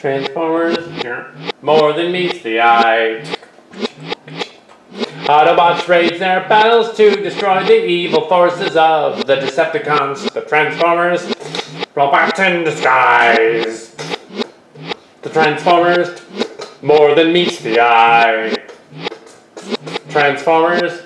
Transformers, more than meets the eye. Autobots rage their battles to destroy the evil forces of the Decepticons. The Transformers, robots in disguise. The Transformers, more than meets the eye. Transformers.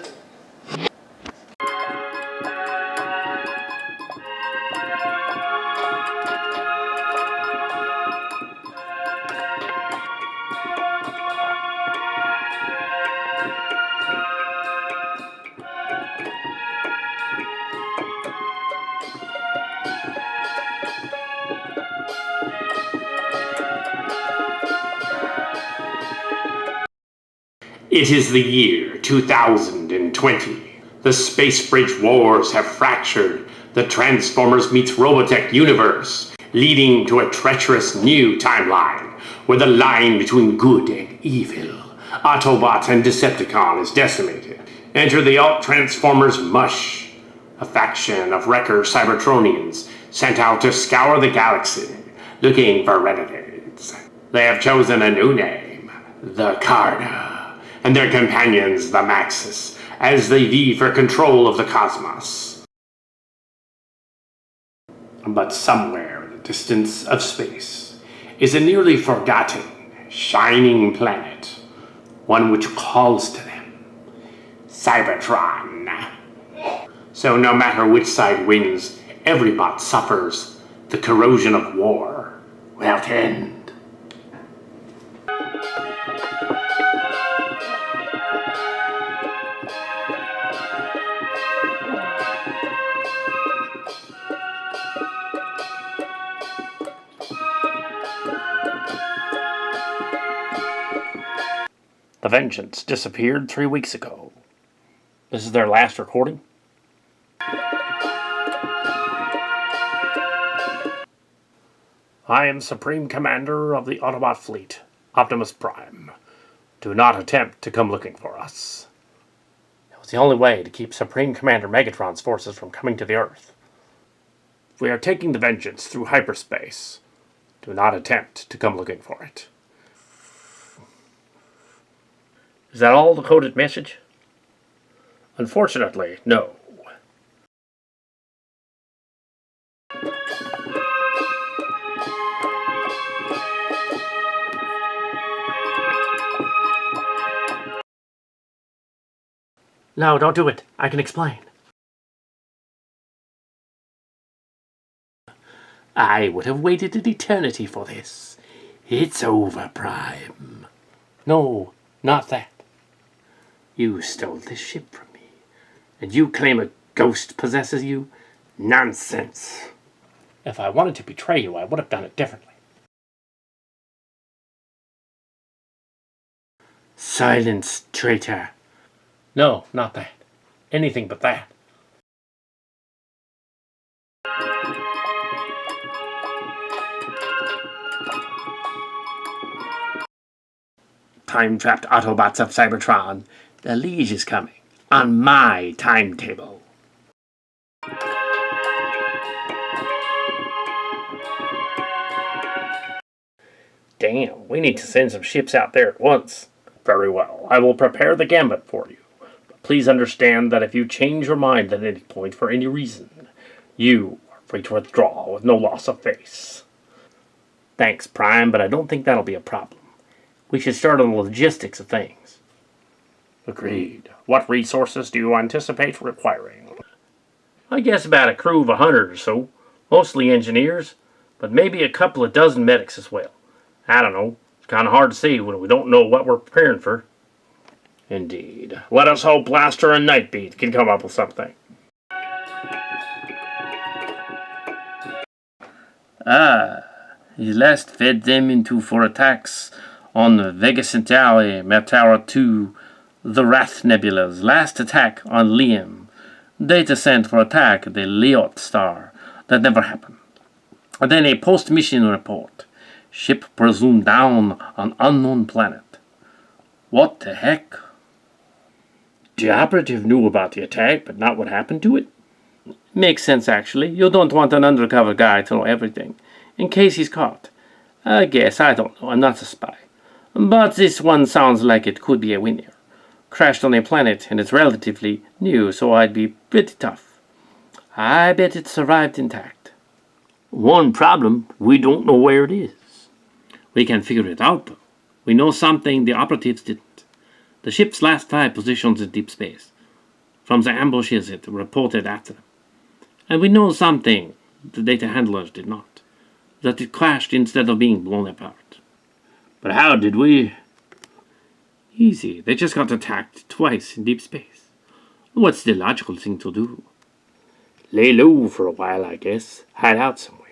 It is the year 2020. The space bridge wars have fractured the Transformers meets Robotech universe, leading to a treacherous new timeline where the line between good and evil, Autobot and Decepticon, is decimated. Enter the Alt-Transformers MUSH, a faction of wrecker Cybertronians sent out to scour the galaxy looking for renegades. They have chosen a new name, the Karda, and their companions, the Maxis, as they vie for control of the cosmos. But somewhere in the distance of space is a nearly forgotten, shining planet, one which calls to them, Cybertron. So no matter which side wins, every bot suffers the corrosion of war without end. The Vengeance disappeared 3 weeks ago. This is their last recording. I am Supreme Commander of the Autobot Fleet, Optimus Prime. Do not attempt to come looking for us. It was the only way to keep Supreme Commander Megatron's forces from coming to the Earth. We are taking the Vengeance through hyperspace. Do not attempt to come looking for it. Is that all the coded message? Unfortunately, no. No, don't do it. I can explain. I would have waited an eternity for this. It's over, Prime. No, not that. You stole this ship from me, and you claim a ghost possesses you? Nonsense. If I wanted to betray you, I would have done it differently. Silence, traitor. No, not that. Anything but that. Time-trapped Autobots of Cybertron. The Liege is coming, on my timetable. Damn, we need to send some ships out there at once. Very well, I will prepare the Gambit for you. But please understand that if you change your mind at any point for any reason, you are free to withdraw with no loss of face. Thanks, Prime, but I don't think that'll be a problem. We should start on the logistics of things. Agreed. What resources do you anticipate requiring? I guess about a crew of 100 or so. Mostly engineers, but maybe a couple of dozen medics as well. I don't know. It's kind of hard to see when we don't know what we're preparing for. Indeed. Let us hope Blaster and Nightbeat can come up with something. He last fed them into 4 attacks on Vega Centauri, Meteora 2, the Wrath Nebula's last attack on Liam. Data sent for attack the Leot star. That never happened. And then a post-mission report. Ship presumed down on unknown planet. What the heck? The operative knew about the attack, but not what happened to it. Makes sense, actually. You don't want an undercover guy to know everything, in case he's caught. I guess, I don't know, I'm not a spy. But this one sounds like it could be a winner. Crashed on a planet, and it's relatively new, so I'd be pretty tough. I bet it survived intact. One problem, we don't know where it is. We can figure it out, though. We know something the operatives didn't. The ship's last 5 positions in deep space. From the ambushes it reported after them. And we know something the data handlers did not. That it crashed instead of being blown apart. But how did we? Easy. They just got attacked twice in deep space. What's the logical thing to do? Lay low for a while, I guess. Hide out somewhere.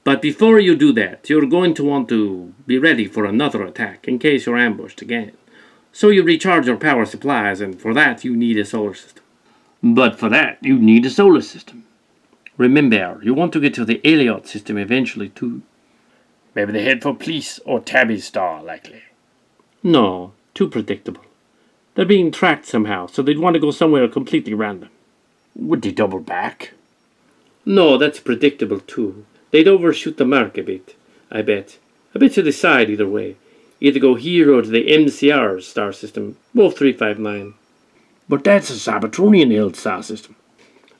But before you do that, you're going to want to be ready for another attack in case you're ambushed again. So you recharge your power supplies, and for that you need a solar system. But for that, you need a solar system. Remember, you want to get to the Elliot system eventually, too. Maybe they head for Police or Tabby Star, likely. No, too predictable. They're being tracked somehow, so they'd want to go somewhere completely random. Would they double back? No, that's predictable, too. They'd overshoot the mark a bit, I bet. A bit to the side either way. Either go here or to the MCR star system, both 359. But that's a Cybertronian-held star system.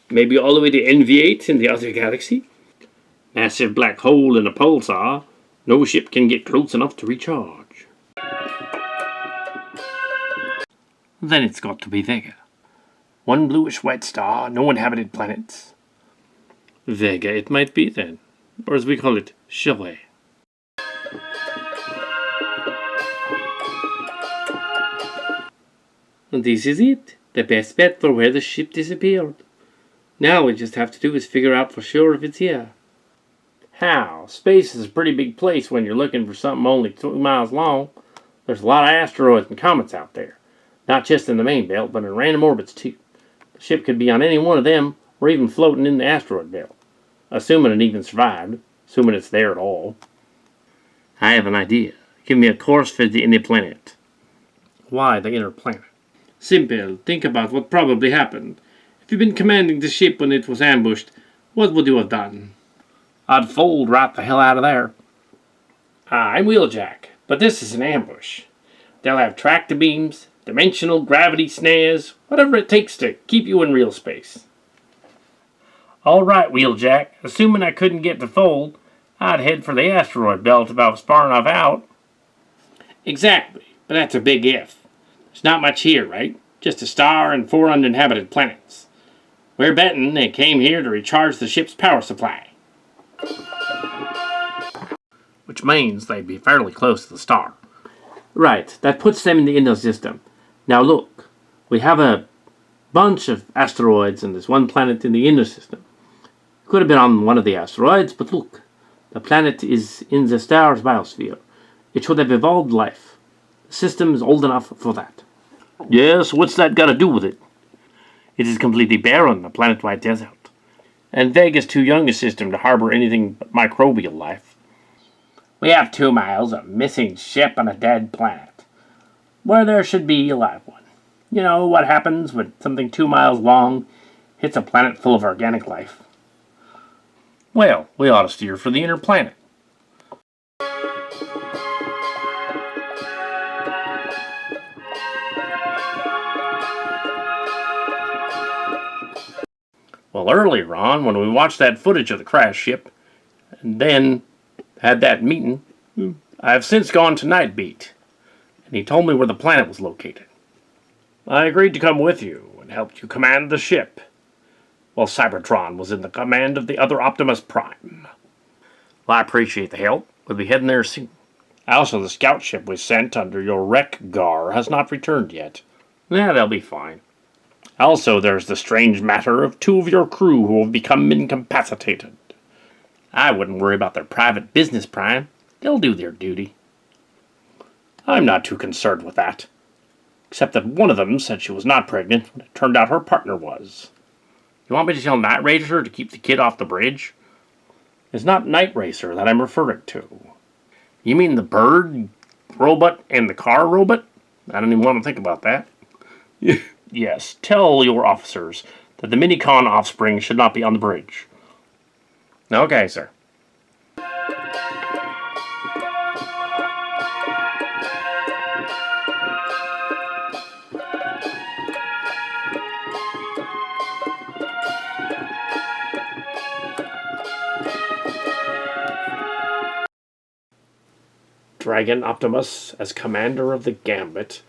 Maybe all the way to NV8 in the other galaxy? Massive black hole in a pulsar. No ship can get close enough to recharge. Then it's got to be Vega. One bluish white star, no inhabited planets. Vega it might be then. Or as we call it, Chile. And this is it. The best bet for where the ship disappeared. Now we just have to do is figure out for sure if it's here. How? Space is a pretty big place when you're looking for something only 2 miles long. There's a lot of asteroids and comets out there. Not just in the main belt, but in random orbits too. The ship could be on any one of them, or even floating in the asteroid belt. Assuming it even survived. Assuming it's there at all. I have an idea. Give me a course for the inner planet. Why the inner planet? Simple. Think about what probably happened. If you'd been commanding the ship when it was ambushed, what would you have done? I'd fold right the hell out of there. I'm Wheeljack, but this is an ambush. They'll have tractor beams, dimensional gravity snares, whatever it takes to keep you in real space. All right, Wheeljack. Assuming I couldn't get to fold, I'd head for the asteroid belt if I was far enough out. Exactly, but that's a big if. There's not much here, right? Just a star and 4 uninhabited planets. We're betting they came here to recharge the ship's power supply. Which means they'd be fairly close to the star. Right, that puts them in the inner system. Now look, we have a bunch of asteroids and there's one planet in the inner system. Could have been on one of the asteroids, but look, the planet is in the star's biosphere. It should have evolved life. The system is old enough for that. Yes, what's that got to do with it? It is completely barren, a planet-wide desert. And Vega's too young a system to harbor anything but microbial life. We have 2 miles of missing ship on a dead planet, where there should be a live one. You know what happens when something 2 miles long hits a planet full of organic life? Well, we ought to steer for the inner planet. Well, earlier on, when we watched that footage of the crash ship, and then had that meeting, I have since gone to Nightbeat, and he told me where the planet was located. I agreed to come with you and help you command the ship, while Cybertron was in the command of the other Optimus Prime. Well, I appreciate the help. We'll be heading there soon. Also, the scout ship we sent under your wreck gar has not returned yet. Yeah, they'll be fine. Also, there's the strange matter of 2 of your crew who have become incapacitated. I wouldn't worry about their private business, Prime. They'll do their duty. I'm not too concerned with that. Except that one of them said she was not pregnant when it turned out her partner was. You want me to tell Night Racer to keep the kid off the bridge? It's not Night Racer that I'm referring to. You mean the bird robot and the car robot? I don't even want to think about that. Yes, tell your officers that the Minicon offspring should not be on the bridge. Okay, sir. Dragon Optimus, as commander of the Gambit,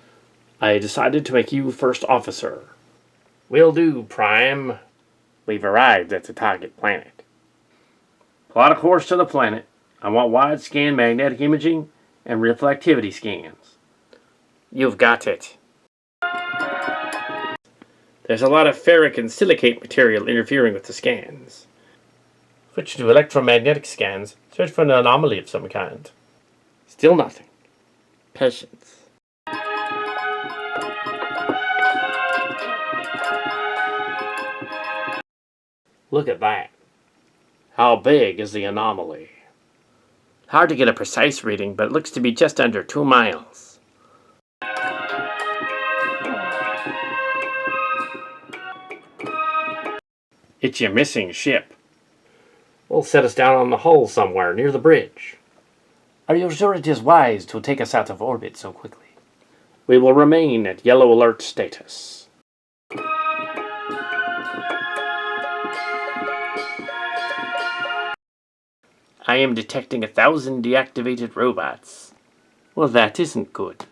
I decided to make you first officer. Will do, Prime. We've arrived at the target planet. Plot a course to the planet. I want wide-scan magnetic imaging and reflectivity scans. You've got it. There's a lot of ferric and silicate material interfering with the scans. Switch to electromagnetic scans. Search for an anomaly of some kind. Still nothing. Patience. Look at that. How big is the anomaly? Hard to get a precise reading, but it looks to be just under 2 miles. It's your missing ship. We'll set us down on the hull somewhere near the bridge. Are you sure it is wise to take us out of orbit so quickly? We will remain at yellow alert status. I am detecting 1,000 deactivated robots. Well, that isn't good.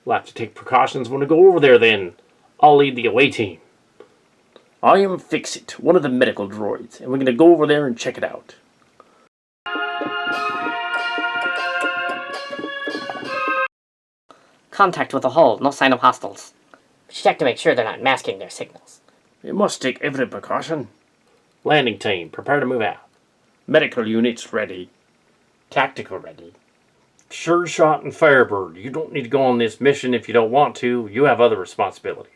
We'll have to take precautions when we go over there then. I'll lead the away team. I am Fix-It, one of the medical droids, and we're going to go over there and check it out. Contact with the hull, no sign of hostiles. Check to make sure they're not masking their signals. We must take every precaution. Landing team, prepare to move out. Medical units ready. Tactical ready. Sure shot and Firebird, you don't need to go on this mission if you don't want to. You have other responsibilities.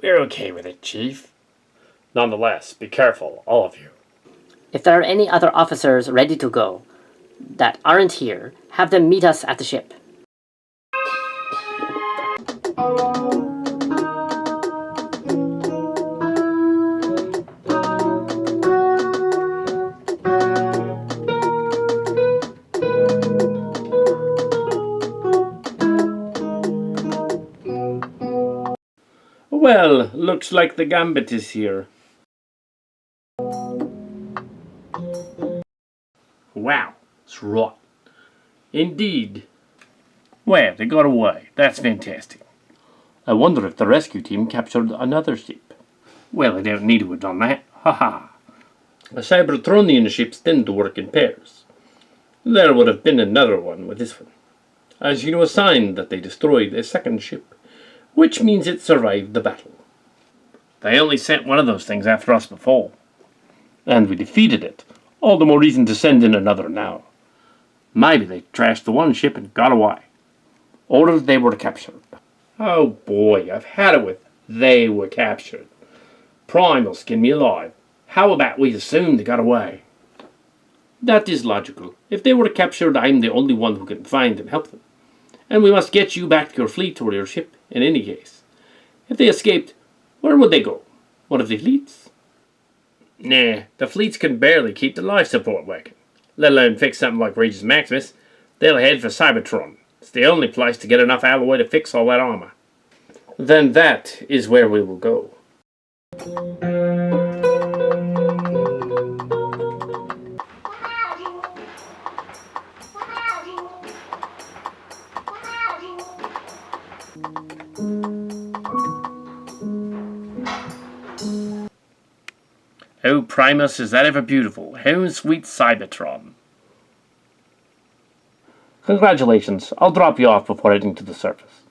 We're okay with it, Chief. Nonetheless, be careful, all of you. If there are any other officers ready to go that aren't here, have them meet us at the ship. Well, looks like the Gambit is here. Wow, it's right. Indeed. Well, they got away. That's fantastic. I wonder if the rescue team captured another ship. Well, they don't need to have done that. Ha ha. The Cybertronian ships tend to work in pairs. There would have been another one with this one. As you know, a sign that they destroyed a second ship, which means it survived the battle. They only sent one of those things after us before. And we defeated it. All the more reason to send in another now. Maybe they trashed the one ship and got away. Or they were captured. Oh boy, I've had it with they were captured. Prime will skin me alive. How about we assume they got away? That is logical. If they were captured, I'm the only one who can find and help them. And we must get you back to your fleet or your ship, in any case. If they escaped, where would they go? One of the fleets? Nah, the fleets can barely keep the life support working, let alone fix something like Regis Maximus. They'll head for Cybertron. It's the only place to get enough alloy to fix all that armor. Then that is where we will go. Oh, Primus, is that ever beautiful? Home sweet Cybertron. Congratulations. I'll drop you off before heading to the surface.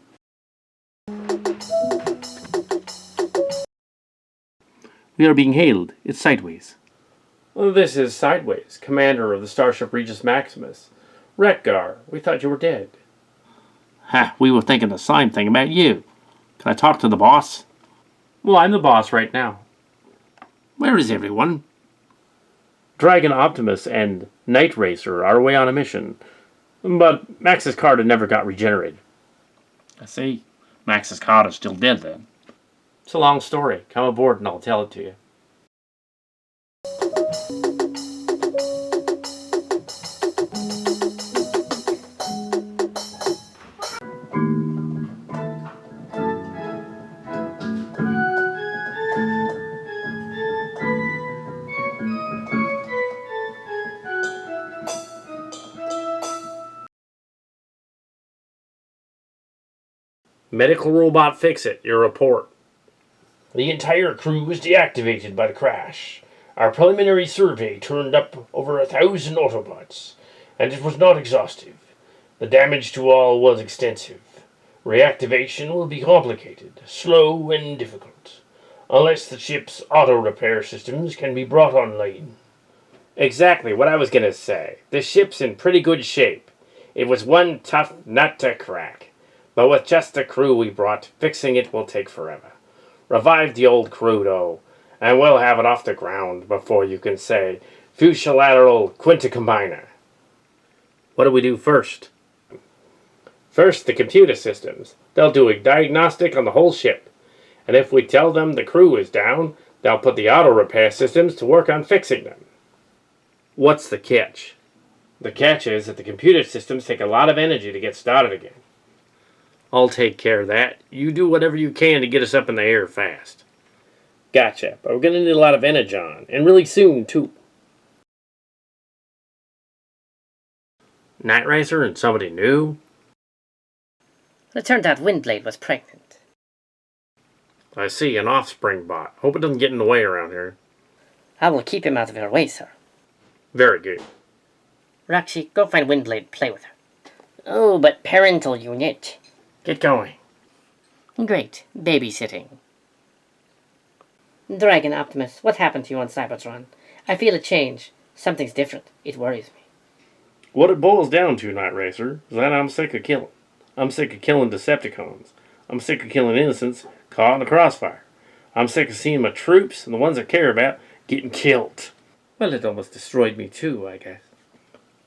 We are being hailed. It's Sideways. Well, this is Sideways, commander of the starship Regis Maximus. Retgar, we thought you were dead. Ha, we were thinking the same thing about you. Can I talk to the boss? Well, I'm the boss right now. Where is everyone? Dragon Optimus and Night Racer are away on a mission. But Max's Karda never got regenerated. I see. Max's Karda's still dead then. It's a long story. Come aboard and I'll tell it to you. Medical robot Fix-It, your report. The entire crew was deactivated by the crash. Our preliminary survey turned up over 1,000 Autobots, and it was not exhaustive. The damage to all was extensive. Reactivation will be complicated, slow, and difficult, unless the ship's auto-repair systems can be brought online. Exactly what I was going to say. The ship's in pretty good shape. It was one tough nut to crack. But with just the crew we brought, fixing it will take forever. Revive the old crew, though, and we'll have it off the ground before you can say Fusilateral Quintacombiner. What do we do first? First, the computer systems. They'll do a diagnostic on the whole ship. And if we tell them the crew is down, they'll put the auto repair systems to work on fixing them. What's the catch? The catch is that the computer systems take a lot of energy to get started again. I'll take care of that. You do whatever you can to get us up in the air fast. Gotcha, but we're going to need a lot of energon, and really soon, too. Night Racer and somebody new? It turned out Windblade was pregnant. I see, an offspring bot. Hope it doesn't get in the way around here. I will keep him out of your way, sir. Very good. Rakshi, go find Windblade, play with her. Oh, but parental unit. Get going. Great. Babysitting. Dragon Optimus, what happened to you on Cybertron? I feel a change. Something's different. It worries me. What it boils down to, Night Racer, is that I'm sick of killing. I'm sick of killing Decepticons. I'm sick of killing innocents caught in the crossfire. I'm sick of seeing my troops and the ones I care about getting killed. Well, it almost destroyed me too, I guess.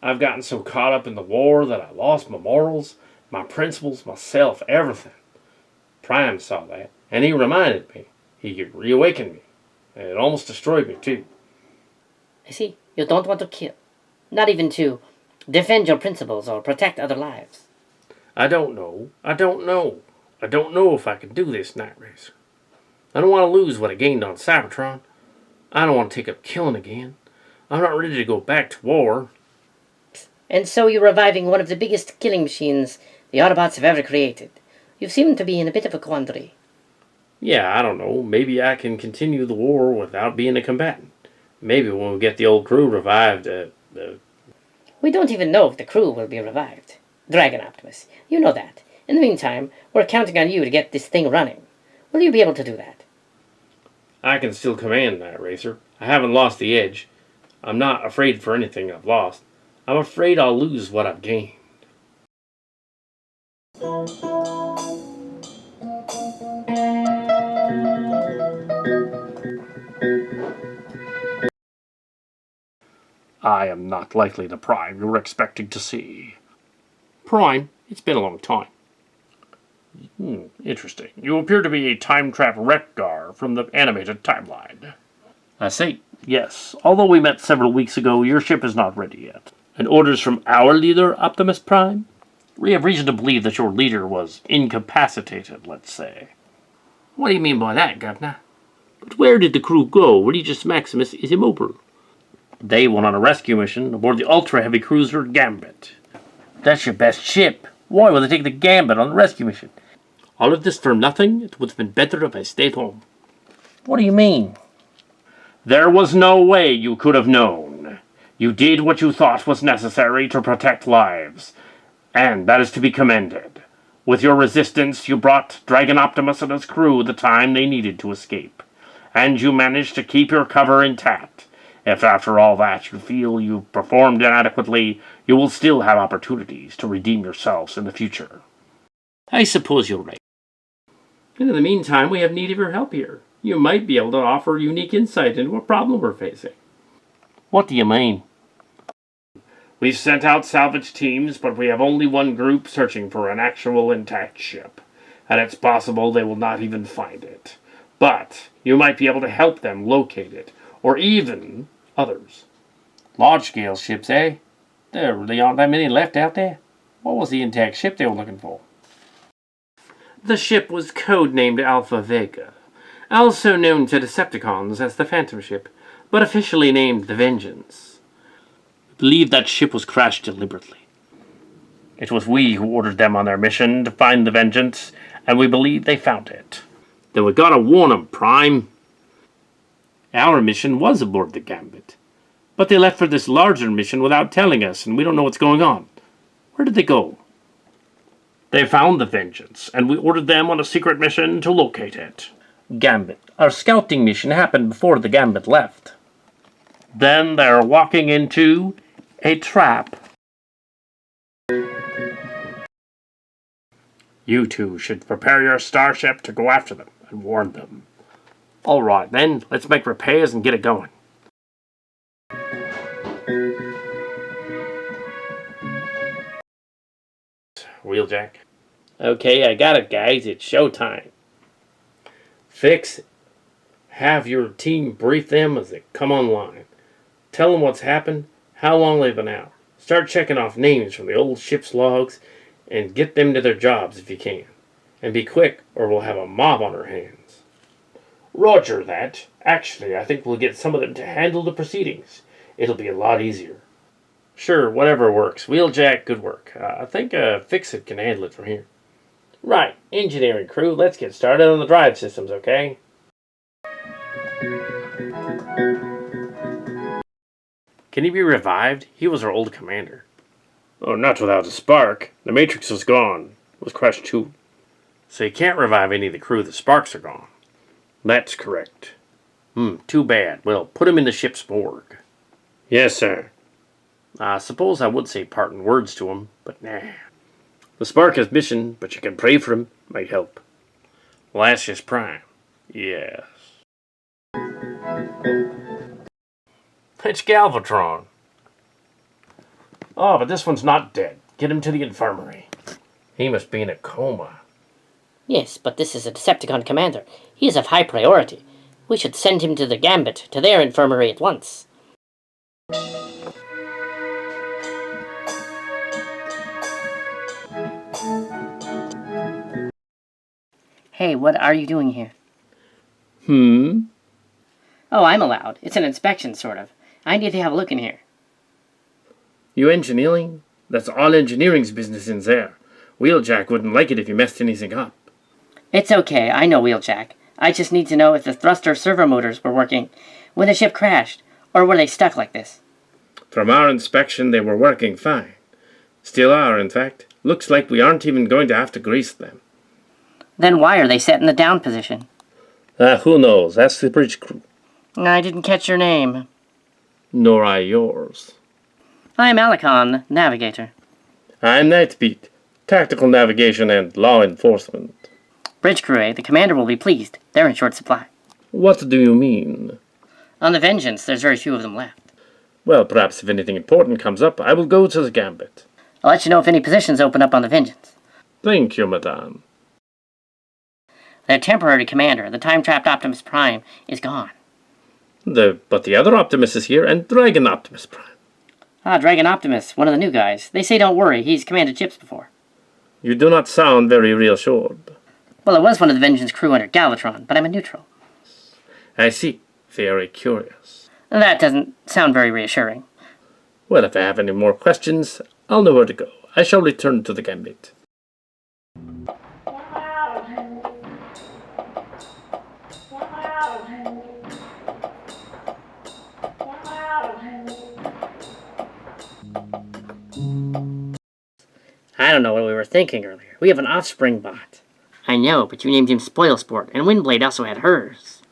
I've gotten so caught up in the war that I lost my morals, my principles, myself, everything. Prime saw that, and he reminded me. He reawakened me. And it almost destroyed me too. I see. You don't want to kill. Not even to defend your principles or protect other lives. I don't know. I don't know if I can do this, Night Racer. I don't want to lose what I gained on Cybertron. I don't want to take up killing again. I'm not ready to go back to war. And so you're reviving one of the biggest killing machines the Autobots have ever created. You seem to be in a bit of a quandary. Yeah, I don't know. Maybe I can continue the war without being a combatant. Maybe when we get the old crew revived, We don't even know if the crew will be revived. Dragon Optimus, you know that. In the meantime, we're counting on you to get this thing running. Will you be able to do that? I can still command Night Racer. I haven't lost the edge. I'm not afraid for anything I've lost. I'm afraid I'll lose what I've gained. I am not likely the Prime you're expecting to see. Prime, it's been a long time. Interesting. You appear to be a time-trapped Wreck-Gar from the animated timeline. I see. Yes, although we met several weeks ago, your ship is not ready yet. And orders from our leader, Optimus Prime? We have reason to believe that your leader was incapacitated, let's say. What do you mean by that, Governor? But where did the crew go? Regis Maximus is immobile. They went on a rescue mission aboard the ultra-heavy cruiser Gambit. That's your best ship. Why would they take the Gambit on the rescue mission? All of this for nothing? It would have been better if I stayed home. What do you mean? There was no way you could have known. You did what you thought was necessary to protect lives, and that is to be commended. With your resistance, you brought Dragon Optimus and his crew the time they needed to escape, and you managed to keep your cover intact. If after all that you feel you've performed inadequately, you will still have opportunities to redeem yourselves in the future. I suppose you're right. And in the meantime, we have need of your help here. You might be able to offer unique insight into a problem we're facing. What do you mean? We've sent out salvage teams, but we have only one group searching for an actual intact ship. And it's possible they will not even find it. But you might be able to help them locate it, or even others. Large-scale ships, eh? There really aren't that many left out there. What was the intact ship they were looking for? The ship was codenamed Alpha Vega, also known to Decepticons as the Phantom Ship, but officially named the Vengeance. I believe that ship was crashed deliberately. It was we who ordered them on their mission to find the Vengeance, and we believe they found it. Then we gotta warn 'em, Prime. Our mission was aboard the Gambit, but they left for this larger mission without telling us, and we don't know what's going on. Where did they go? They found the Vengeance, and we ordered them on a secret mission to locate it. Gambit. Our scouting mission happened before the Gambit left. Then they're walking into a trap. You two should prepare your starship to go after them and warn them. All right, then, let's make repairs and get it going. Wheeljack. Okay, I got it, guys. It's showtime. Fix, have your team brief them as they come online. Tell them what's happened, how long they've been out. Start checking off names from the old ship's logs and get them to their jobs if you can. And be quick, or we'll have a mob on our hands. Roger that. Actually, I think we'll get some of them to handle the proceedings. It'll be a lot easier. Sure, whatever works. Wheeljack, good work. I think Fix-It can handle it from here. Right, engineering crew, let's get started on the drive systems, okay? Can he be revived? He was our old commander. Oh, not without a spark. The Matrix was gone. It was crushed too. So you can't revive any of the crew. The sparks are gone. That's correct. Too bad. Well, put him in the ship's morgue. Yes, sir. I suppose I would say parting words to him, but nah. The spark has mission, but you can pray for him. Might help. Well, that's just Prime. Yes. It's Galvatron. Oh, but this one's not dead. Get him to the infirmary. He must be in a coma. Yes, but this is a Decepticon commander. He is of high priority. We should send him to the Gambit, to their infirmary at once. Hey, what are you doing here? Oh, I'm allowed. It's an inspection, sort of. I need to have a look in here. You engineering? That's all engineering's business in there. Wheeljack wouldn't like it if you messed anything up. It's okay, I know Wheeljack. I just need to know if the thruster servo motors were working when the ship crashed, or were they stuck like this? From our inspection, they were working fine. Still are, in fact. Looks like we aren't even going to have to grease them. Then why are they set in the down position? Who knows? That's the bridge crew. I didn't catch your name. Nor I yours. I'm Adamacon, navigator. I'm Nightbeat, tactical navigation and law enforcement. Bridge crew, eh? The commander will be pleased. They're in short supply. What do you mean? On the Vengeance, there's very few of them left. Well, perhaps if anything important comes up, I will go to the Gambit. I'll let you know if any positions open up on the Vengeance. Thank you, madame. Their temporary commander, the time-trapped Optimus Prime, is gone. But the other Optimus is here, and Dragon Optimus Prime. Ah, Dragon Optimus, one of the new guys. They say don't worry, he's commanded ships before. You do not sound very reassured. Well, I was one of the Vengeance crew under Galvatron, but I'm a neutral. I see. Very curious. That doesn't sound very reassuring. Well, if I have any more questions, I'll know where to go. I shall return to the Gambit. I don't know what we were thinking earlier. We have an offspring bot. I know, but you named him Spoilsport, and Windblade also had hers.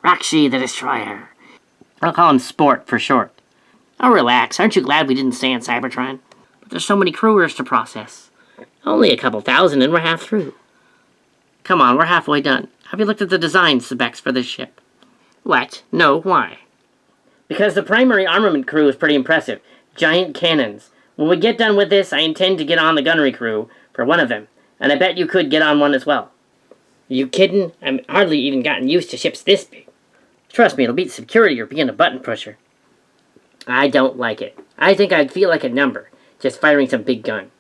Roxy the Destroyer. I'll call him Sport for short. Oh, relax. Aren't you glad we didn't stay on Cybertron? But there's so many crewers to process. Only a couple thousand and we're half through. Come on, we're halfway done. Have you looked at the design specs for this ship? What? No, why? Because the primary armament crew is pretty impressive. Giant cannons. When we get done with this, I intend to get on the gunnery crew for one of them. And I bet you could get on one as well. You kidding? I've hardly even gotten used to ships this big. Trust me, it'll beat security or being a button pusher. I don't like it. I think I'd feel like a number, just firing some big gun.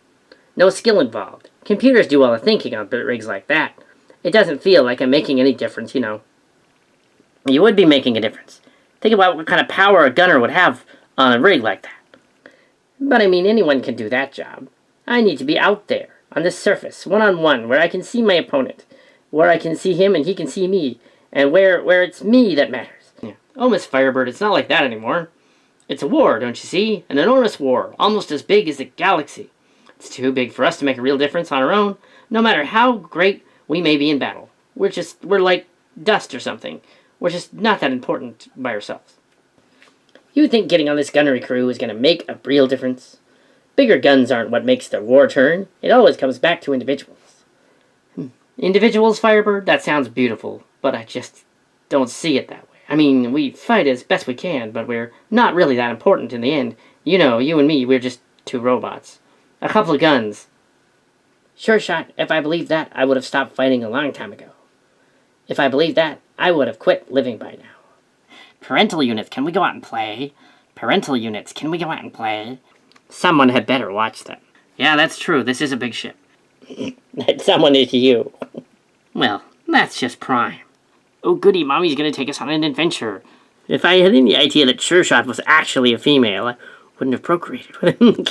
No skill involved. Computers do all the thinking on rigs like that. It doesn't feel like I'm making any difference, you know. You would be making a difference. Think about what kind of power a gunner would have on a rig like that. But I mean, anyone can do that job. I need to be out there, On this surface, one-on-one, where I can see my opponent. Where I can see him and he can see me. And where it's me that matters. Yeah. Oh, Miss Firebird, it's not like that anymore. It's a war, don't you see? An enormous war, almost as big as the galaxy. It's too big for us to make a real difference on our own, no matter how great we may be in battle. We're like dust or something. We're just not that important by ourselves. You would think getting on this gunnery crew is going to make a real difference. Bigger guns aren't what makes the war turn. It always comes back to individuals. Individuals, Firebird? That sounds beautiful, but I just don't see it that way. I mean, we fight as best we can, but we're not really that important in the end. You know, you and me, we're just two robots. A couple of guns. Sure shot, if I believed that, I would have stopped fighting a long time ago. If I believed that, I would have quit living by now. Parental units, can we go out and play? Parental units, can we go out and play? Someone had better watch them. Yeah, that's true. This is a big ship. That someone is you. Well, that's just Prime. Oh goody, Mommy's gonna take us on an adventure. If I had any idea that Sure Shot was actually a female, I wouldn't have procreated with him.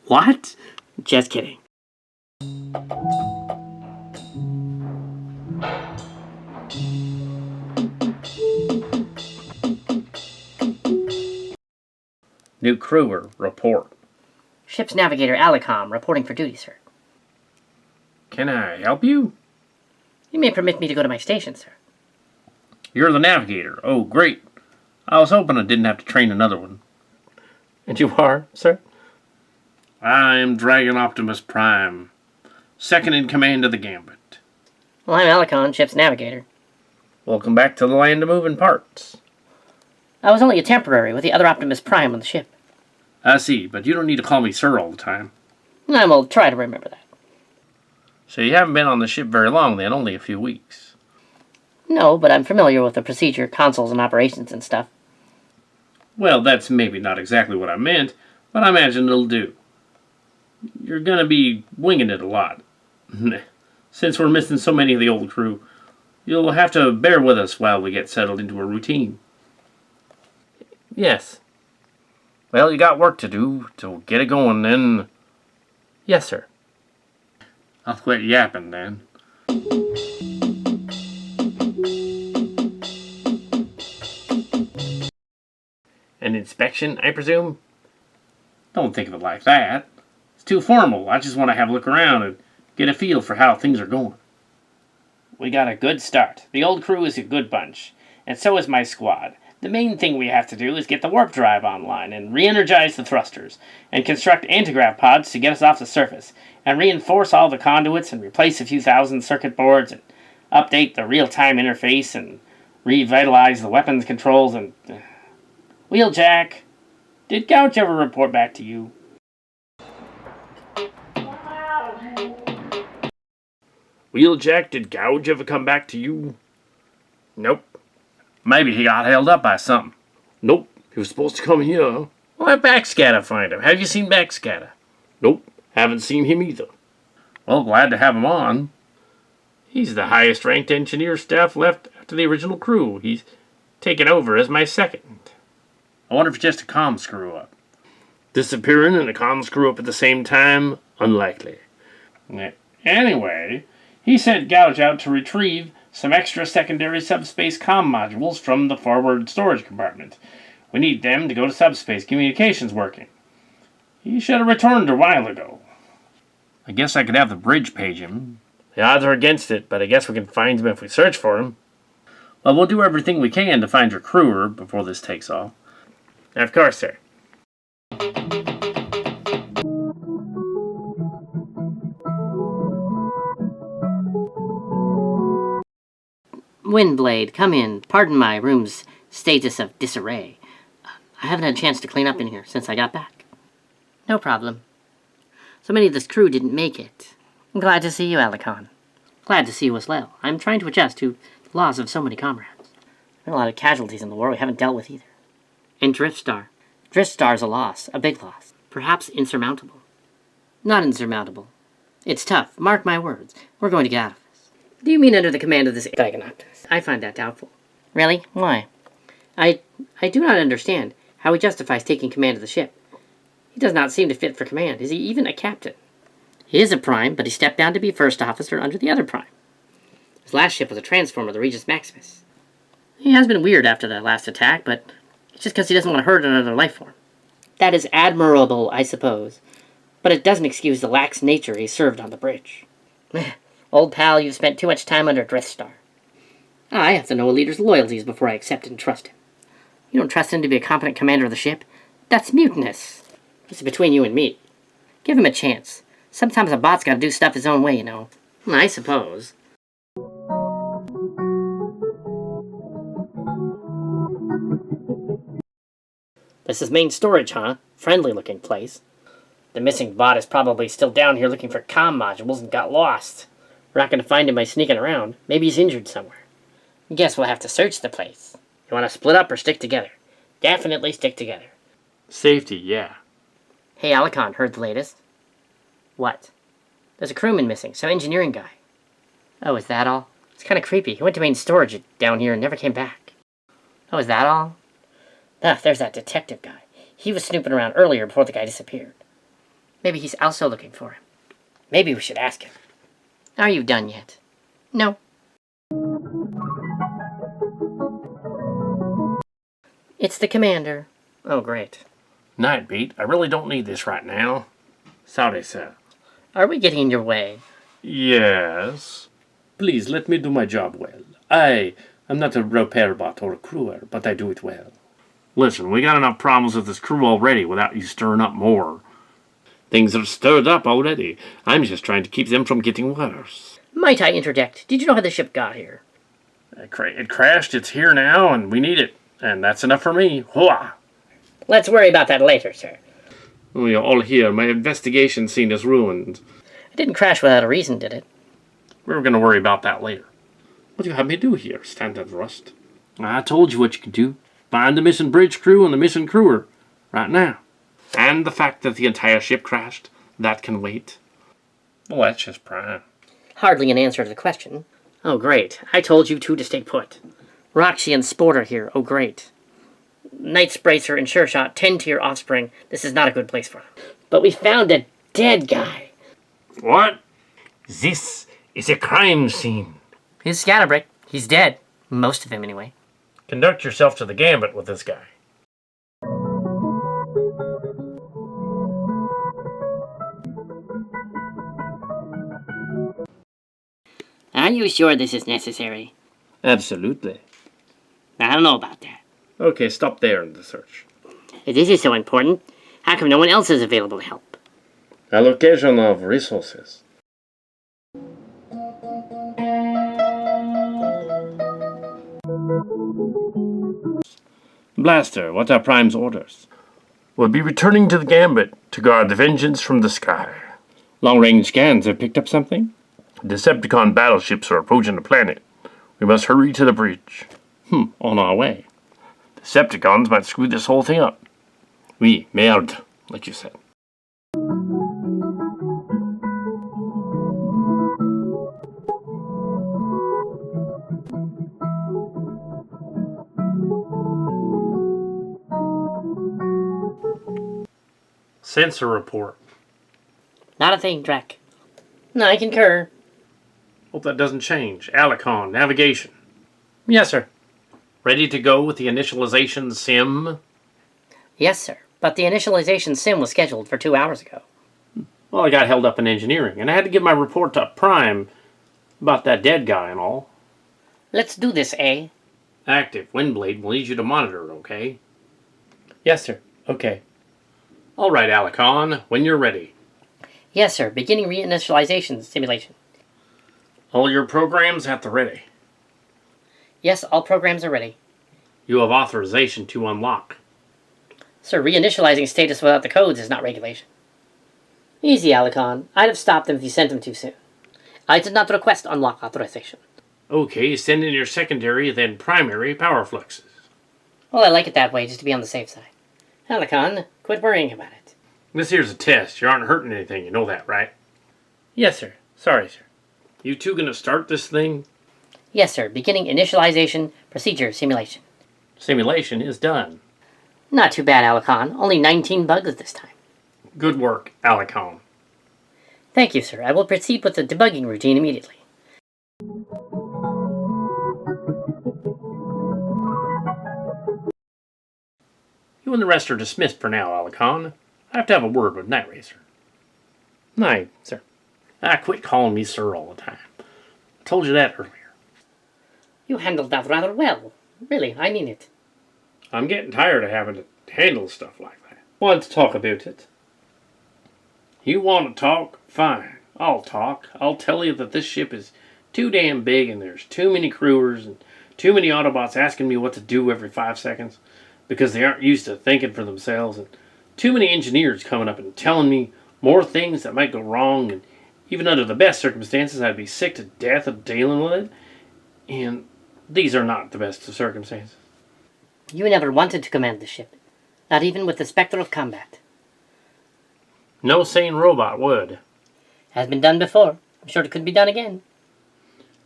What? Just kidding. New crewer, report. Ship's navigator Adamacon reporting for duty, sir. Can I help you? You may permit me to go to my station, sir. You're the navigator. Oh, great. I was hoping I didn't have to train another one. And you are, sir? I'm Dragon Optimus Prime, second in command of the Gambit. Well, I'm Adamacon, ship's navigator. Welcome back to the land of moving parts. I was only a temporary with the other Optimus Prime on the ship. I see, but you don't need to call me sir all the time. I will try to remember that. So you haven't been on the ship very long then, only a few weeks. No, but I'm familiar with the procedure, consoles, and operations and stuff. Well, that's maybe not exactly what I meant, but I imagine it'll do. You're gonna be winging it a lot. Since we're missing so many of the old crew, you'll have to bear with us while we get settled into a routine. Yes. Well, you got work to do, so get it going then. Yes, sir. I'll quit yapping then. An inspection, I presume? Don't think of it like that. It's too formal. I just want to have a look around and get a feel for how things are going. We got a good start. The old crew is a good bunch, and so is my squad. The main thing we have to do is get the warp drive online and re-energize the thrusters, and construct antigrav pods to get us off the surface, and reinforce all the conduits and replace a few thousand circuit boards, and update the real-time interface, and revitalize the weapons controls, and... Wheeljack, did Gouch ever report back to you? Wheeljack, did Gouge ever come back to you? Nope. Maybe he got held up by something. Nope. He was supposed to come here. Well, let Backscatter find him. Have you seen Backscatter? Nope. Haven't seen him either. Well, glad to have him on. He's the highest ranked engineer staff left after the original crew. He's taken over as my second. I wonder if it's just a comm screw-up. Disappearing and a comm screw up at the same time? Unlikely. Anyway, he sent Gouge out to retrieve some extra secondary subspace comm modules from the forward storage compartment. We need them to go to subspace communications working. He should have returned a while ago. I guess I could have the bridge page him. The odds are against it, but I guess we can find him if we search for him. Well, we'll do everything we can to find your crewer before this takes off. Of course, sir. Windblade, come in. Pardon my room's status of disarray. I haven't had a chance to clean up in here since I got back. No problem. So many of this crew didn't make it. I'm glad to see you, Adamacon. Glad to see you as well. I'm trying to adjust to the loss of so many comrades. There are a lot of casualties in the war we haven't dealt with either. And Driftstar. Driftstar's a loss, a big loss. Perhaps insurmountable. Not insurmountable. It's tough, mark my words. We're going to get out of this. Do you mean under the command of this Dragon Optimus? I find that doubtful. Really? Why? I do not understand how he justifies taking command of the ship. He does not seem to fit for command. Is he even a captain? He is a prime, but he stepped down to be first officer under the other prime. His last ship was a transformer, the Regis Maximus. He has been weird after that last attack, but it's just because he doesn't want to hurt another life form. That is admirable, I suppose, but it doesn't excuse the lax nature he served on the bridge. Old pal, you've spent too much time under Drift Star. I have to know a leader's loyalties before I accept and trust him. You don't trust him to be a competent commander of the ship? That's mutinous. This is between you and me. Give him a chance. Sometimes a bot's gotta do stuff his own way, you know. I suppose. This is main storage, huh? Friendly looking place. The missing bot is probably still down here looking for comm modules and got lost. We're not gonna find him by sneaking around. Maybe he's injured somewhere. Guess we'll have to search the place. You wanna split up or stick together? Definitely stick together. Safety, yeah. Hey, Adamacon, heard the latest? What? There's a crewman missing, some engineering guy. Oh, is that all? It's kinda creepy. He went to main storage down here and never came back. Oh, is that all? Ah, there's that detective guy. He was snooping around earlier before the guy disappeared. Maybe he's also looking for him. Maybe we should ask him. Are you done yet? No. It's the commander. Oh, great. Nightbeat, I really don't need this right now. Sorry, sir. Are we getting in your way? Yes. Please, let me do my job well. I am not a repair bot or a crewer, but I do it well. Listen, we got enough problems with this crew already without you stirring up more. Things are stirred up already. I'm just trying to keep them from getting worse. Might I interject? Did you know how the ship got here? It crashed, it's here now, and we need it. And that's enough for me. Hooah! Let's worry about that later, sir. We are all here. My investigation scene is ruined. It didn't crash without a reason, did it? We're going to worry about that later. What do you have me do here, Standard Rust? I told you what you could do. Find the missing bridge crew and the missing crewer. Right now. And the fact that the entire ship crashed. That can wait. Well, that's just prime. Hardly an answer to the question. Oh, great. I told you two to stay put. Roxy and Sport are here. Oh, great. Knight's Bracer and Sure Shot tend to your offspring. This is not a good place for them. But we found a dead guy. What? This is a crime scene. He's Scatterbrick. He's dead. Most of him, anyway. Conduct yourself to the Gambit with this guy. Are you sure this is necessary? Absolutely. I don't know about that. Okay, stop there in the search. If this is so important, how come no one else is available to help? Allocation of resources. Blaster, what are Prime's orders? We'll be returning to the Gambit to guard the vengeance from the sky. Long-range scans have picked up something? Decepticon battleships are approaching the planet. We must hurry to the bridge. On our way. Decepticons might screw this whole thing up. Oui, merde, like you said. Sensor report. Not a thing, Drac. No, I concur. Hope that doesn't change. Adamacon, navigation. Yes, sir. Ready to go with the initialization sim? Yes, sir. But the initialization sim was scheduled for 2 hours ago. Well, I got held up in engineering, and I had to give my report to Prime about that dead guy and all. Let's do this, eh? Active. Windblade will need you to monitor, okay? Yes, sir. Okay. All right, Adamacon, when you're ready. Yes, sir. Beginning reinitialization simulation. All your programs at the ready. Yes, all programs are ready. You have authorization to unlock. Sir, reinitializing status without the codes is not regulation. Easy, Adamacon. I'd have stopped them if you sent them too soon. I did not request unlock authorization. Okay, send in your secondary, then primary power fluxes. Well, I like it that way, just to be on the safe side. Adamacon, quit worrying about it. This here's a test. You aren't hurting anything, you know that, right? Yes, sir. Sorry, sir. You two gonna start this thing? Yes, sir. Beginning initialization procedure simulation. Simulation is done. Not too bad, Adamacon. Only 19 bugs this time. Good work, Adamacon. Thank you, sir. I will proceed with the debugging routine immediately. You and the rest are dismissed for now, Adamacon. I have to have a word with Night Racer. Night, sir. Quit calling me sir all the time. I told you that earlier. You handled that rather well. Really, I mean it. I'm getting tired of having to handle stuff like that. Want to talk about it? You want to talk? Fine. I'll talk. I'll tell you that this ship is too damn big and there's too many crewers and too many Autobots asking me what to do every 5 seconds because they aren't used to thinking for themselves, and too many engineers coming up and telling me more things that might go wrong, and even under the best circumstances I'd be sick to death of dealing with it, and these are not the best of circumstances. You never wanted to command the ship. Not even with the specter of combat. No sane robot would. Has been done before. I'm sure it could be done again.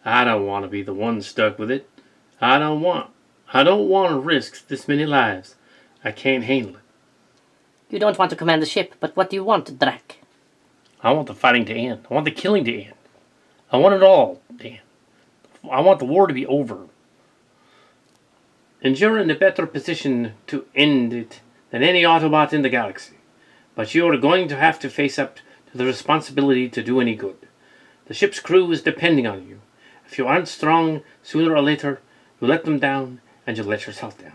I don't want to be the one stuck with it. I don't want to risk this many lives. I can't handle it. You don't want to command the ship, but what do you want, Drac? I want the fighting to end. I want the killing to end. I want it all to end. I want the war to be over. And you're in a better position to end it than any Autobot in the galaxy. But you're going to have to face up to the responsibility to do any good. The ship's crew is depending on you. If you aren't strong, sooner or later, you let them down, and you let yourself down.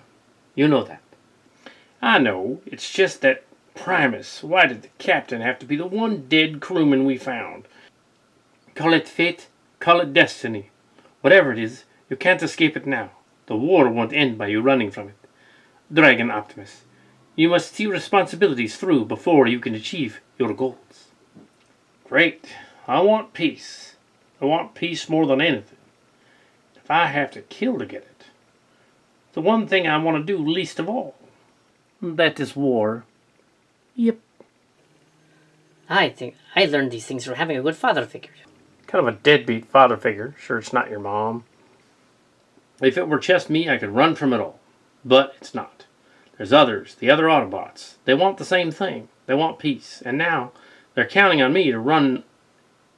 You know that. I know. It's just that, Primus, why did the captain have to be the one dead crewman we found? Call it fate, call it destiny. Whatever it is, you can't escape it now. The war won't end by you running from it. Dragon Optimus, you must see responsibilities through before you can achieve your goals. Great. I want peace. I want peace more than anything. If I have to kill to get it, the one thing I want to do least of all, that is war. Yep. I think I learned these things from having a good father figure. Kind of a deadbeat father figure. Sure, it's not your mom. If it were just me, I could run from it all. But it's not. There's others, the other Autobots. They want the same thing. They want peace. And now they're counting on me to run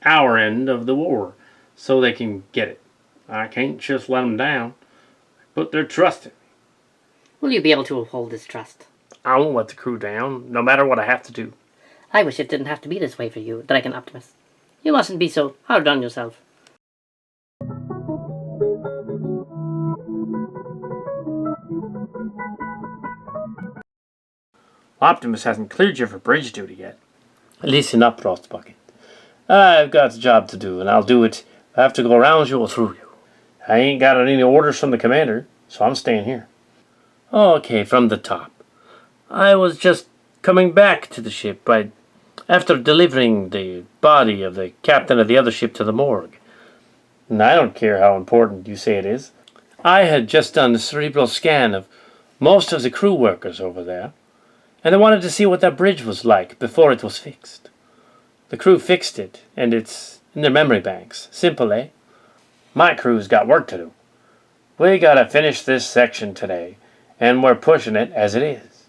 our end of the war so they can get it. I can't just let them down. They put their trust in me. Will you be able to uphold this trust? I won't let the crew down, no matter what I have to do. I wish it didn't have to be this way for you, Dragon Optimus. You mustn't be so hard on yourself. Optimus hasn't cleared you for bridge duty yet. Listen up, Frostbucket. I've got a job to do, and I'll do it. I have to go around you or through you. I ain't got any orders from the commander, so I'm staying here. Okay, from the top. I was just coming back to the ship after delivering the body of the captain of the other ship to the morgue. And I don't care how important you say it is. I had just done a cerebral scan of most of the crew workers over there, and I wanted to see what that bridge was like before it was fixed. The crew fixed it, and it's in their memory banks. Simple, eh? My crew's got work to do. We gotta finish this section today, and we're pushing it as it is.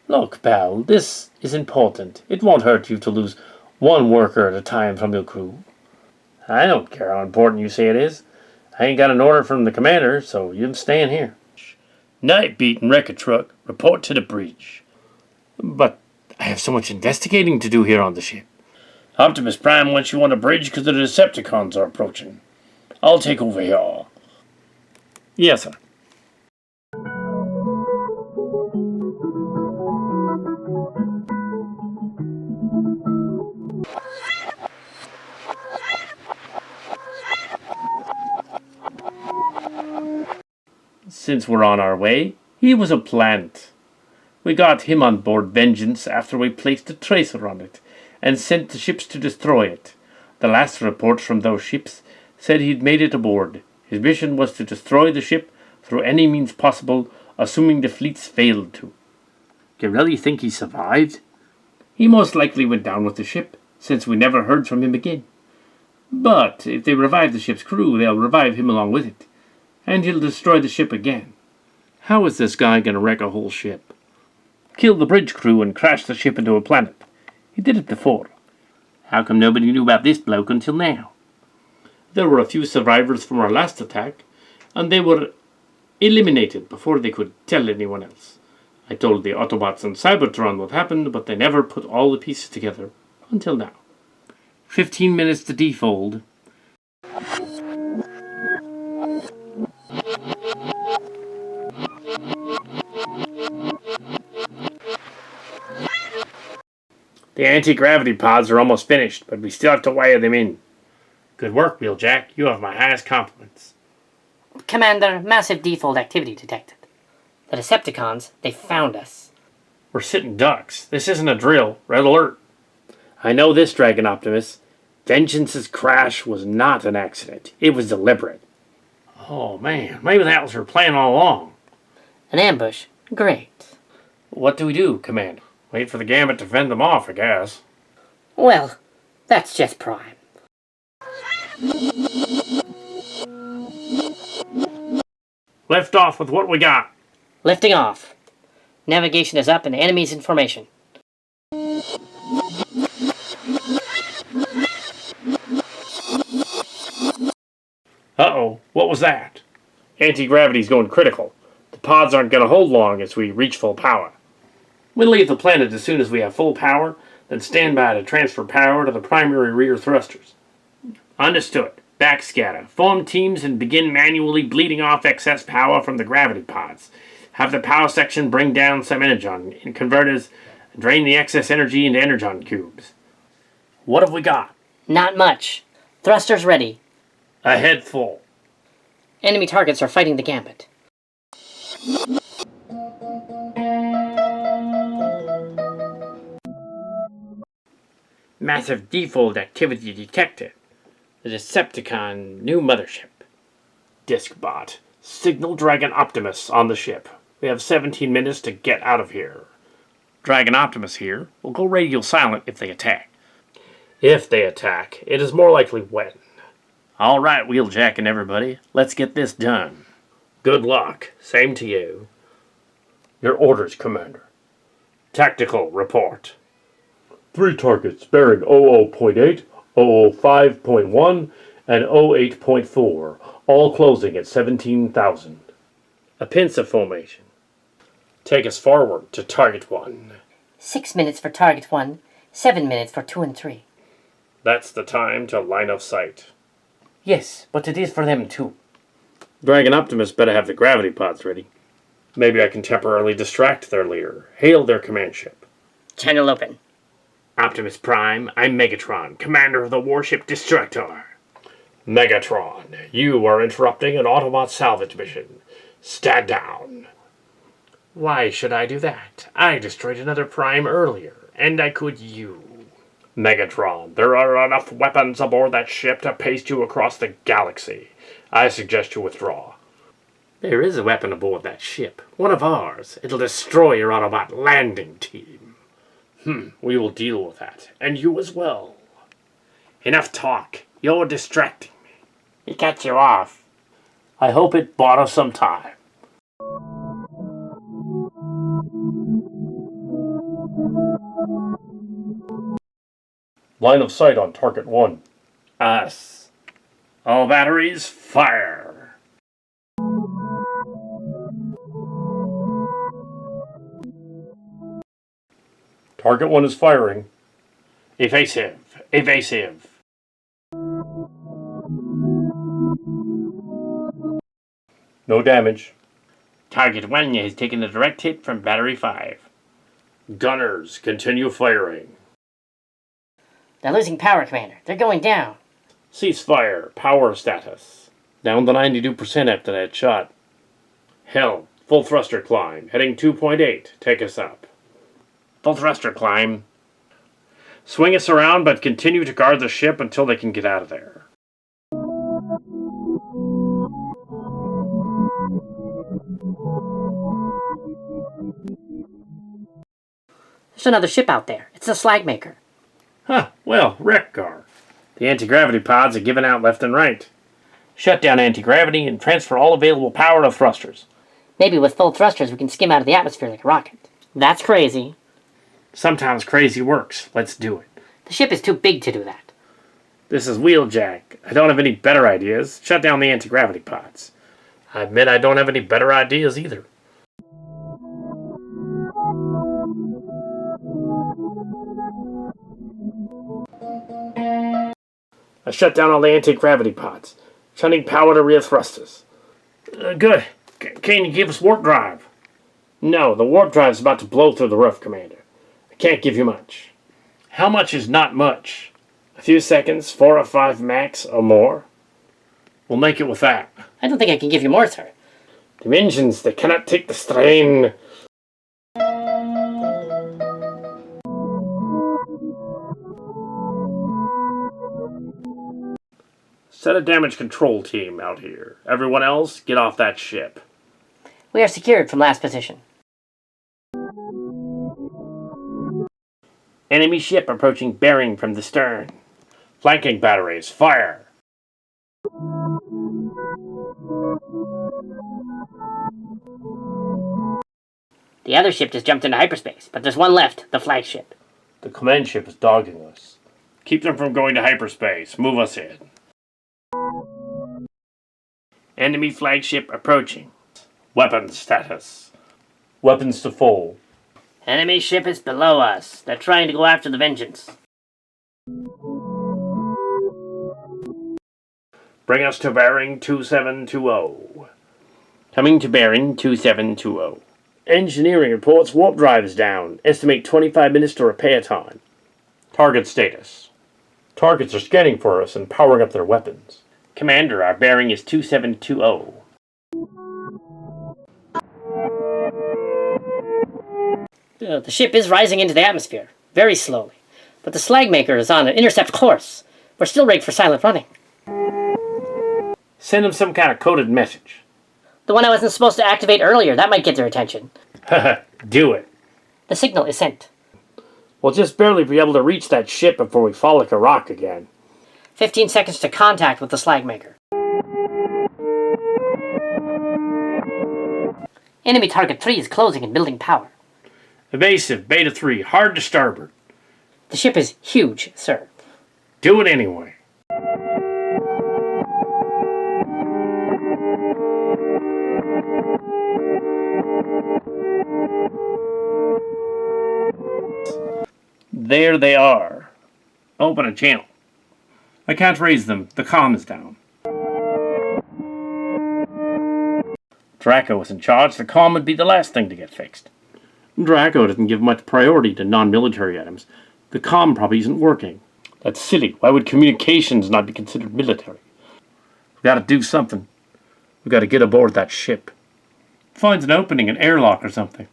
Look, pal, this is important. It won't hurt you to lose one worker at a time from your crew. I don't care how important you say it is. I ain't got an order from the commander, so you're staying here. Nightbeat and Wrecker Truck, report to the bridge. But I have so much investigating to do here on the ship. Optimus Prime wants you on the bridge because the Decepticons are approaching. I'll take over here. Yes, sir. Since we're on our way, he was a plant. We got him on board Vengeance after we placed a tracer on it and sent the ships to destroy it. The last report from those ships said he'd made it aboard. His mission was to destroy the ship through any means possible, assuming the fleets failed to. You really think he survived? He most likely went down with the ship, since we never heard from him again. But if they revive the ship's crew, they'll revive him along with it, and he'll destroy the ship again. How is this guy going to wreck a whole ship? kill the bridge crew and crash the ship into a planet. He did it before. How come nobody knew about this bloke until now? There were a few survivors from our last attack, and they were eliminated before they could tell anyone else. I told the Autobots and Cybertron what happened, but they never put all the pieces together until now. 15 minutes to defold. The anti-gravity pods are almost finished, but we still have to wire them in. Good work, Wheeljack. You have my highest compliments. Commander, massive default activity detected. The Decepticons, they found us. We're sitting ducks. This isn't a drill. Red alert. I know this, Dragon Optimus. Vengeance's crash was not an accident. It was deliberate. Oh, man. Maybe that was her plan all along. An ambush? Great. What do we do, Commander? Wait for the Gambit to fend them off, I guess. Well, that's just Prime. Lift off with what we got. Lifting off. Navigation is up and enemies in formation. Uh-oh, what was that? Anti-gravity's going critical. The pods aren't going to hold long as we reach full power. We'll leave the planet as soon as we have full power, then stand by to transfer power to the primary rear thrusters. Understood. Backscatter. Form teams and begin manually bleeding off excess power from the gravity pods. Have the power section bring down some energon in converters and drain the excess energy into energon cubes. What have we got? Not much. Thrusters ready. A head full. Enemy targets are fighting the Gambit. Massive defold activity detected. The Decepticon new mothership. Diskbot. Signal Dragon Optimus on the ship. We have 17 minutes to get out of here. Dragon Optimus here. We'll go radio silent if they attack. If they attack, it is more likely when. All right, Wheeljack and everybody. Let's get this done. Good luck. Same to you. Your orders, Commander. Tactical report. 3 targets bearing 00.8, 005.1, and 08.4, all closing at 17,000. A pincer formation. Take us forward to target 1. 6 minutes for target 1, 7 minutes for 2 and 3. That's the time to line of sight. Yes, but it is for them too. Dragon Optimus better have the gravity pods ready. Maybe I can temporarily distract their leader. Hail their command ship. Channel open. Optimus Prime, I'm Megatron, commander of the warship Destructor. Megatron, you are interrupting an Autobot salvage mission. Stand down. Why should I do that? I destroyed another Prime earlier, and I could you. Megatron, there are enough weapons aboard that ship to paste you across the galaxy. I suggest you withdraw. There is a weapon aboard that ship. One of ours. It'll destroy your Autobot landing team. We will deal with that. And you as well. Enough talk. You're distracting me. He cut you off. I hope it bought us some time. Line of sight on target 1. Us. All batteries, fire. Target 1 is firing. Evasive. Evasive. No damage. Target 1 has taken a direct hit from battery 5. Gunners, continue firing. They're losing power, Commander. They're going down. Ceasefire. Power status. Down to 92% after that shot. Hell, full thruster climb. Heading 2.8. Take us up. Full thruster climb. Swing us around, but continue to guard the ship until they can get out of there. There's another ship out there. It's the Slagmaker. Huh, well, Wreck-Gar. The anti-gravity pods are giving out left and right. Shut down anti-gravity and transfer all available power to thrusters. Maybe with full thrusters we can skim out of the atmosphere like a rocket. That's crazy. Sometimes crazy works. Let's do it. The ship is too big to do that. This is Wheeljack. I don't have any better ideas. Shut down the anti-gravity pods. I admit I don't have any better ideas either. I shut down all the anti-gravity pods. Shunting power to rear thrusters. Good. Can you give us warp drive? No, the warp drive's about to blow through the roof, Commander. I can't give you much. How much is not much? A few seconds, 4 or 5 max, or more? We'll make it with that. I don't think I can give you more, sir. Dimensions, they cannot take the strain. Set a damage control team out here. Everyone else, get off that ship. We are secured from last position. Enemy ship approaching bearing from the stern. Flanking batteries, fire! The other ship just jumped into hyperspace, but there's one left, the flagship. The command ship is dogging us. Keep them from going to hyperspace. Move us in. Enemy flagship approaching. Weapons status. Weapons to full. Enemy ship is below us. They're trying to go after the Vengeance. Bring us to bearing 2720. Coming to bearing 2720. Engineering reports warp drive is down. Estimate 25 minutes to repair time. Target status. Targets are scanning for us and powering up their weapons. Commander, our bearing is 2720. The ship is rising into the atmosphere, very slowly. But the slag maker is on an intercept course. We're still rigged for silent running. Send them some kind of coded message. The one I wasn't supposed to activate earlier, that might get their attention. Haha, do it. The signal is sent. We'll just barely be able to reach that ship before we fall like a rock again. 15 seconds to contact with the slag maker. Enemy target 3 is closing and building power. Evasive, Beta 3, hard to starboard. The ship is huge, sir. Do it anyway. There they are. Open a channel. I can't raise them. The comm is down. Draco was in charge. The comm would be the last thing to get fixed. Draco doesn't give much priority to non-military items. The comm probably isn't working. That's silly. Why would communications not be considered military? We've got to do something. We've got to get aboard that ship. Finds an opening, an airlock or something.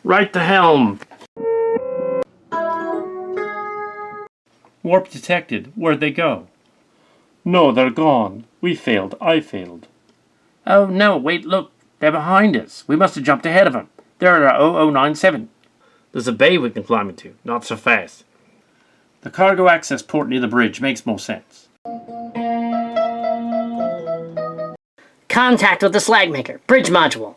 Right the helm. Warp detected. Where'd they go? No, they're gone. We failed. I failed. Oh no, wait, look. They're behind us. We must have jumped ahead of them. They're at 0097. There's a bay we can climb into. Not so fast. The cargo access port near the bridge makes more sense. Contact with the slag maker. Bridge module.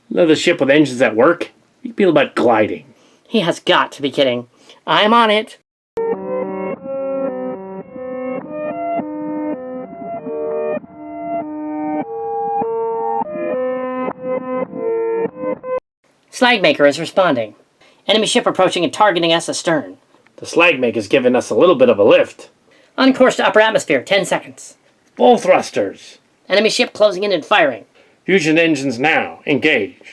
Another ship with engines at work? You feel about gliding. He has got to be kidding. I'm on it. Slag maker is responding. Enemy ship approaching and targeting us astern. The slag maker's giving us a little bit of a lift. On course to upper atmosphere, 10 seconds. Full thrusters. Enemy ship closing in and firing. Fusion engines now. Engage.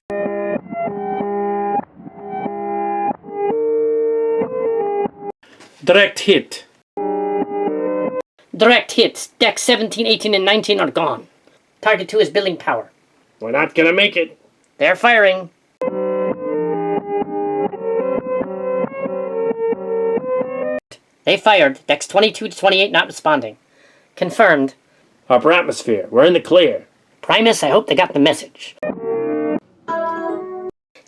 Direct hit. Direct hits. Decks 17, 18, and 19 are gone. Target 2 is building power. We're not gonna make it. They're firing. They fired. Decks 22 to 28 not responding. Confirmed. Upper atmosphere. We're in the clear. Primus, I hope they got the message.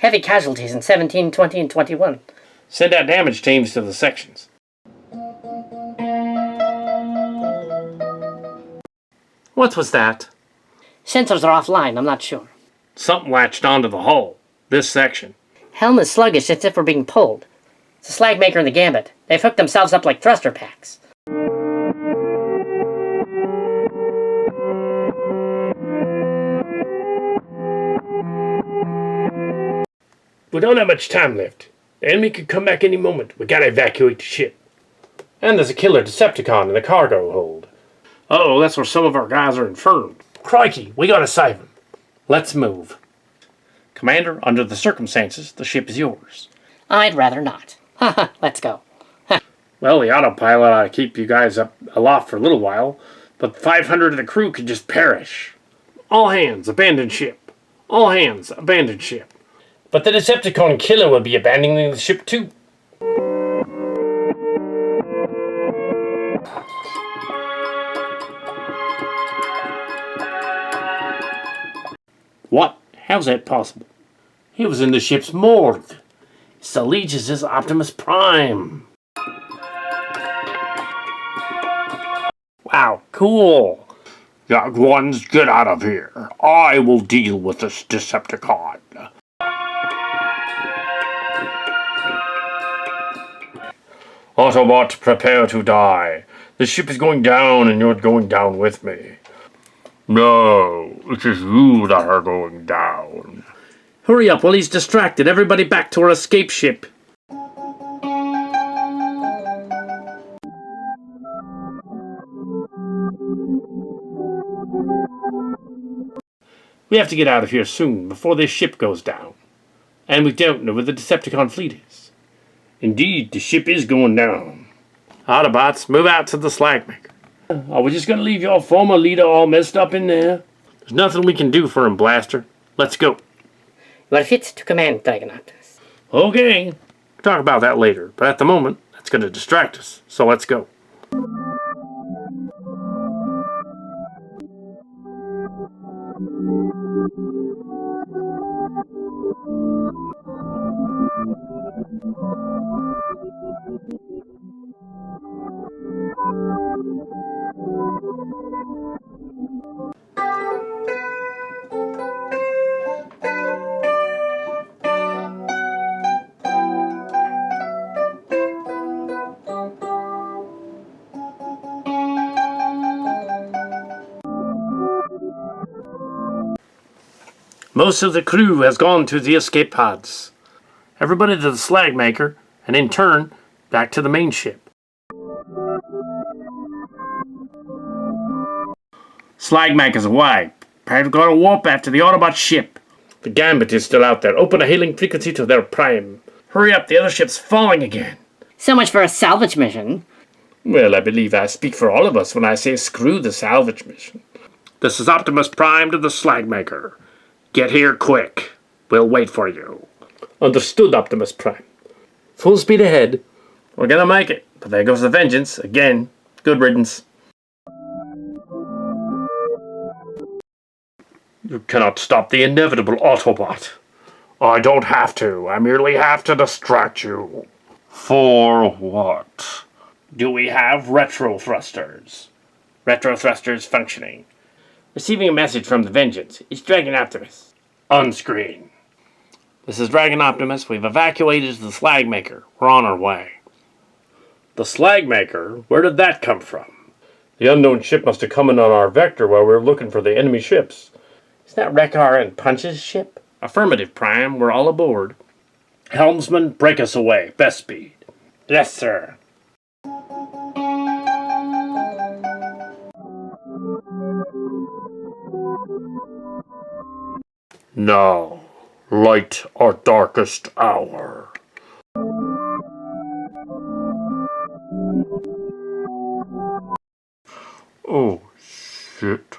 Heavy casualties in 17, 20, and 21. Send out damage teams to the sections. What was that? Sensors are offline, I'm not sure. Something latched onto the hull. This section. Helm is sluggish as if we're being pulled. It's the Slag Maker and the Gambit. They've hooked themselves up like thruster packs. We don't have much time left. The enemy could come back any moment. We gotta evacuate the ship. And there's a killer Decepticon in the cargo hold. Uh-oh, that's where some of our guys are infirmed. Crikey, we gotta save him. Let's move. Commander, under the circumstances, the ship is yours. I'd rather not. Haha, let's go. Well, the autopilot ought to keep you guys up aloft for a little while, but 500 of the crew could just perish. All hands, abandon ship. All hands, abandon ship. But the Decepticon killer will be abandoning the ship too. What? How's that possible? He was in the ship's morgue. It's the Legion's Optimus Prime. Wow, cool. Young ones, get out of here. I will deal with this Decepticon. Autobot, prepare to die. The ship is going down and you're going down with me. No, it is you that are going down. Hurry up while he's distracted. Everybody back to our escape ship. We have to get out of here soon, before this ship goes down. And we don't know where the Decepticon fleet is. Indeed, the ship is going down. Autobots, move out to the Slag Maker. Are we just going to leave your former leader all messed up in there? There's nothing we can do for him, Blaster. Let's go. You are fit to command, Dragon Optimus. Okay. We'll talk about that later, but at the moment, that's going to distract us. So let's go. Most of the crew has gone to the escape pods. Everybody to the Slag Maker, and in turn, back to the main ship. Slag Maker's away. Prepare to go to warp after the Autobot ship. The Gambit is still out there. Open a hailing frequency to their prime. Hurry up, the other ship's falling again. So much for a salvage mission. Well, I believe I speak for all of us when I say screw the salvage mission. This is Optimus Prime to the Slag Maker. Get here quick. We'll wait for you. Understood, Optimus Prime. Full speed ahead. We're gonna make it. But there goes the Vengeance. Again. Good riddance. You cannot stop the inevitable, Autobot. I don't have to. I merely have to distract you. For what? Do we have retro thrusters? Retro thrusters functioning. Receiving a message from the Vengeance. It's Dragon Optimus. On screen. This is Dragon Optimus. We've evacuated the Slag Maker. We're on our way. The Slag Maker? Where did that come from? The unknown ship must have come in on our vector while we were looking for the enemy ships. Is that Wreckar and Punch's ship? Affirmative, Prime. We're all aboard. Helmsman, break us away. Best speed. Yes, sir. Now, light our darkest hour. Oh, shit.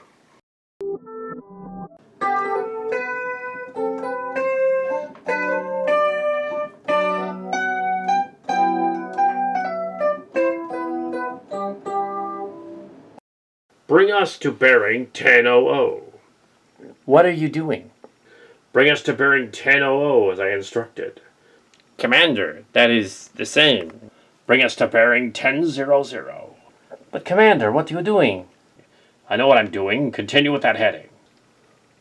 Bring us to bearing 1000. What are you doing? Bring us to bearing 1000 as I instructed. Commander, that is the same. Bring us to bearing 1000. But Commander, what are you doing? I know what I'm doing. Continue with that heading.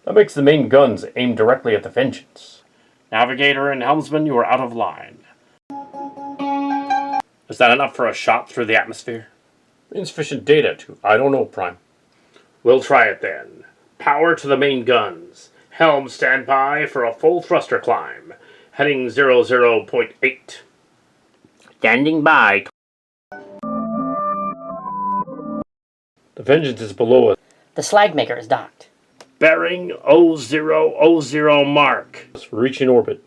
That makes the main guns aim directly at the Vengeance. Navigator and helmsman, you are out of line. Is that enough for a shot through the atmosphere? Insufficient data to... I don't know, Prime. We'll try it then. Power to the main guns. Helm stand by for a full thruster climb. Heading 00.8. Standing by. The Vengeance is below us. The slag maker is docked. Bearing 0000 mark. Reaching orbit.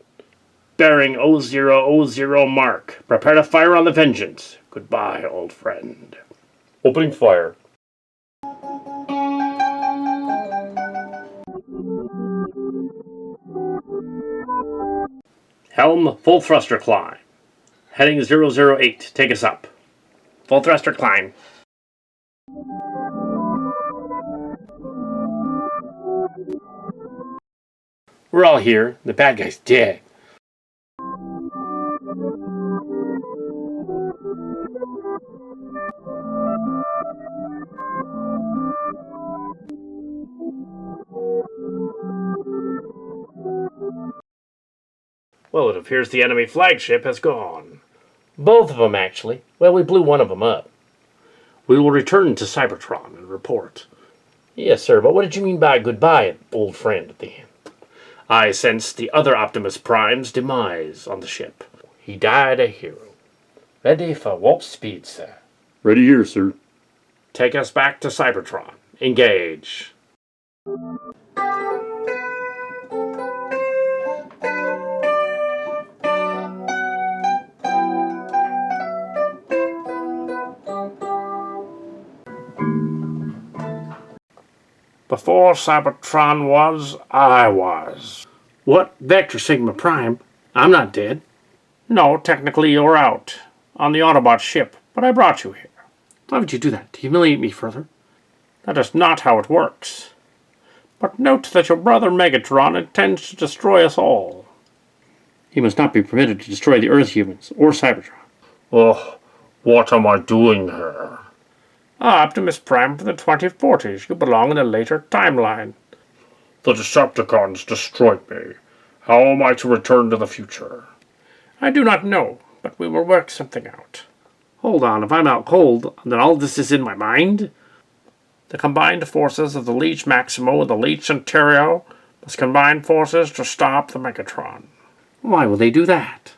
Bearing 0000 mark. Prepare to fire on the Vengeance. Goodbye, old friend. Opening fire. Helm, full thruster climb. Heading 008. Take us up. Full thruster climb. We're all here. The bad guy's dead. Well, it appears the enemy flagship has gone. Both of them, actually. Well, we blew one of them up. We will return to Cybertron and report. Yes, sir, but what did you mean by goodbye, old friend, at the end? I sensed the other Optimus Prime's demise on the ship. He died a hero. Ready for warp speed, sir. Ready here, sir. Take us back to Cybertron. Engage. Before Cybertron was, I was. What? Vector Sigma Prime? I'm not dead. No, technically you're out. On the Autobot ship, but I brought you here. Why would you do that? To humiliate me further? That is not how it works. But note that your brother Megatron intends to destroy us all. He must not be permitted to destroy the Earth humans, or Cybertron. Oh, what am I doing here? Optimus Prime from the 2040s. You belong in a later timeline. The Decepticons destroyed me. How am I to return to the future? I do not know, but we will work something out. Hold on, if I'm out cold, then all this is in my mind? The combined forces of the Leech Maximo and the Leech Ontario must combine forces to stop the Megatron. Why will they do that?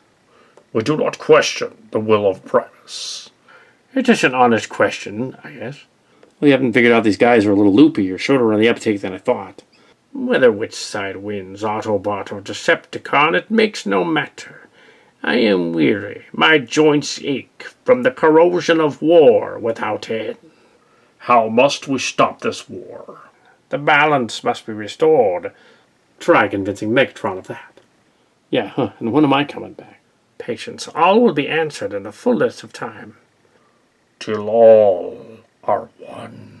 We do not question the will of Primus. It is an honest question, I guess. We haven't figured out these guys are a little loopy or shorter on the uptake than I thought. Whether which side wins, Autobot or Decepticon, it makes no matter. I am weary. My joints ache from the corrosion of war without end. How must we stop this war? The balance must be restored. Try convincing Megatron of that. Yeah, and when am I coming back? Patience. All will be answered in the fullness of time. Till all are one.